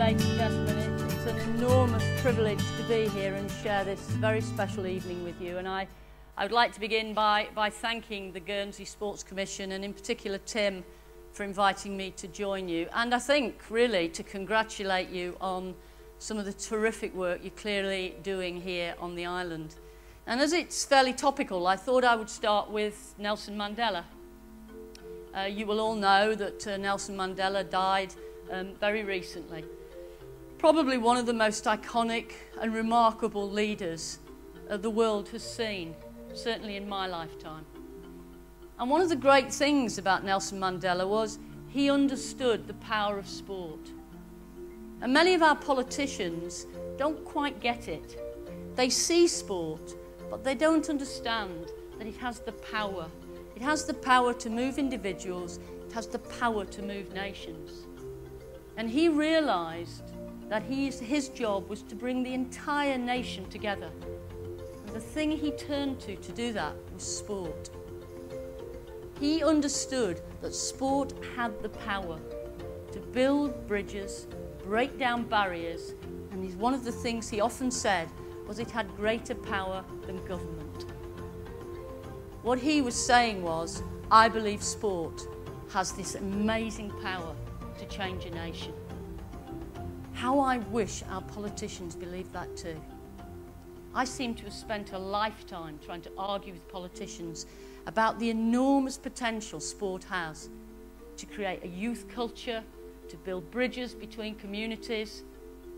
ladies and gentlemen. It's an enormous privilege to be here and share this very special evening with you. And I would like to begin by thanking the Guernsey Sports Commission, and in particular Tim, for inviting me to join you. And I think, really, to congratulate you on some of the terrific work you're clearly doing here on the island. And as it's fairly topical, I thought I would start with Nelson Mandela. You will all know that Nelson Mandela died very recently. Probably one of the most iconic and remarkable leaders the world has seen, certainly in my lifetime. And one of the great things about Nelson Mandela was he understood the power of sport. And many of our politicians don't quite get it. They see sport, but they don't understand that it has the power. It has the power to move individuals. It has the power to move nations. And he realised that his job was to bring the entire nation together. And the thing he turned to do that was sport. He understood that sport had the power to build bridges, break down barriers, and one of the things he often said was it had greater power than government. What he was saying was, I believe sport has this amazing power to change a nation. How I wish our politicians believed that too. I seem to have spent a lifetime trying to argue with politicians about the enormous potential sport has to create a youth culture, to build bridges between communities,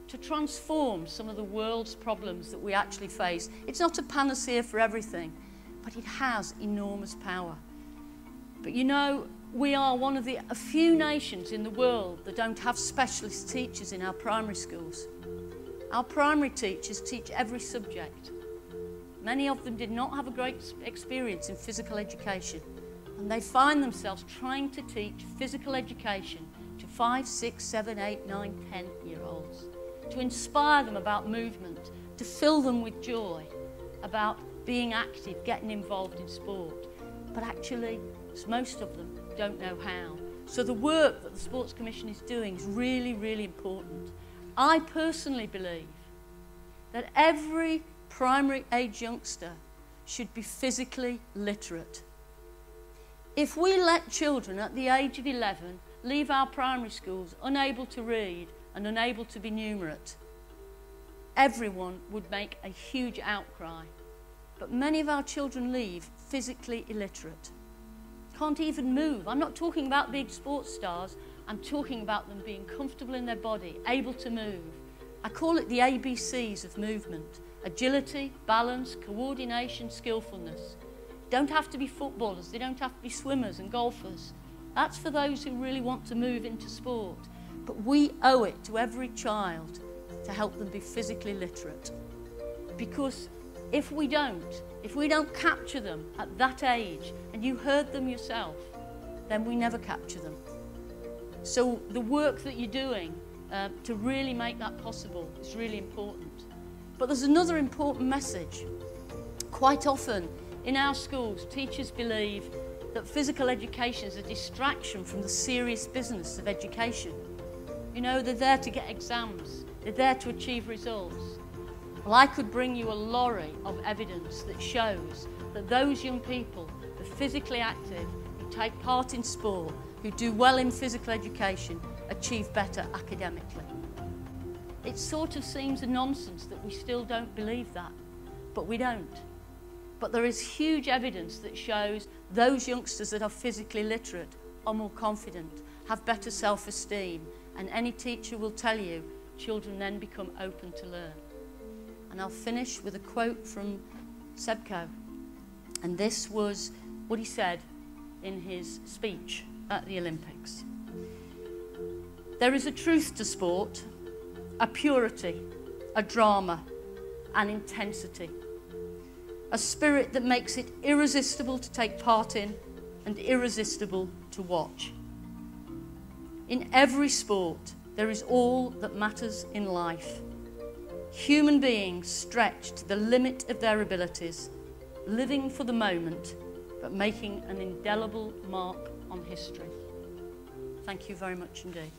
to transform some of the world's problems that we actually face. It's not a panacea for everything, but it has enormous power. But you know, we are one of a few nations in the world that don't have specialist teachers in our primary schools. Our primary teachers teach every subject. Many of them did not have a great experience in physical education, and they find themselves trying to teach physical education to 5, 6, 7, 8, 9, 10-year-olds, to inspire them about movement, to fill them with joy, about being active, getting involved in sport. But actually, most of them don't know how. So the work that the Sports Commission is doing is really, really important. I personally believe that every primary age youngster should be physically literate. If we let children at the age of 11 leave our primary schools unable to read and unable to be numerate, everyone would make a huge outcry. But many of our children leave physically illiterate. Can't even move. I'm not talking about big sports stars. I'm talking about them being comfortable in their body, able to move. I call it the ABCs of movement: agility, balance, coordination, skillfulness. Don't have to be footballers. They don't have to be swimmers and golfers. That's for those who really want to move into sport. But we owe it to every child to help them be physically literate. Because if we don't capture them at that age, and you heard them yourself, then we never capture them. So the work that you're doing to really make that possible is really important. But there's another important message. Quite often in our schools, teachers believe that physical education is a distraction from the serious business of education. You know, they're there to get exams, they're there to achieve results. Well, I could bring you a lorry of evidence that shows that those young people who are physically active, who take part in sport, who do well in physical education, achieve better academically. It sort of seems a nonsense that we still don't believe that, but we don't. But there is huge evidence that shows those youngsters that are physically literate are more confident, have better self-esteem, and any teacher will tell you children then become open to learn. And I'll finish with a quote from Sebco. And this was what he said in his speech at the Olympics. There is a truth to sport, a purity, a drama, an intensity, a spirit that makes it irresistible to take part in and irresistible to watch. In every sport, there is all that matters in life. Human beings stretched to the limit of their abilities, living for the moment, but making an indelible mark on history. Thank you very much indeed.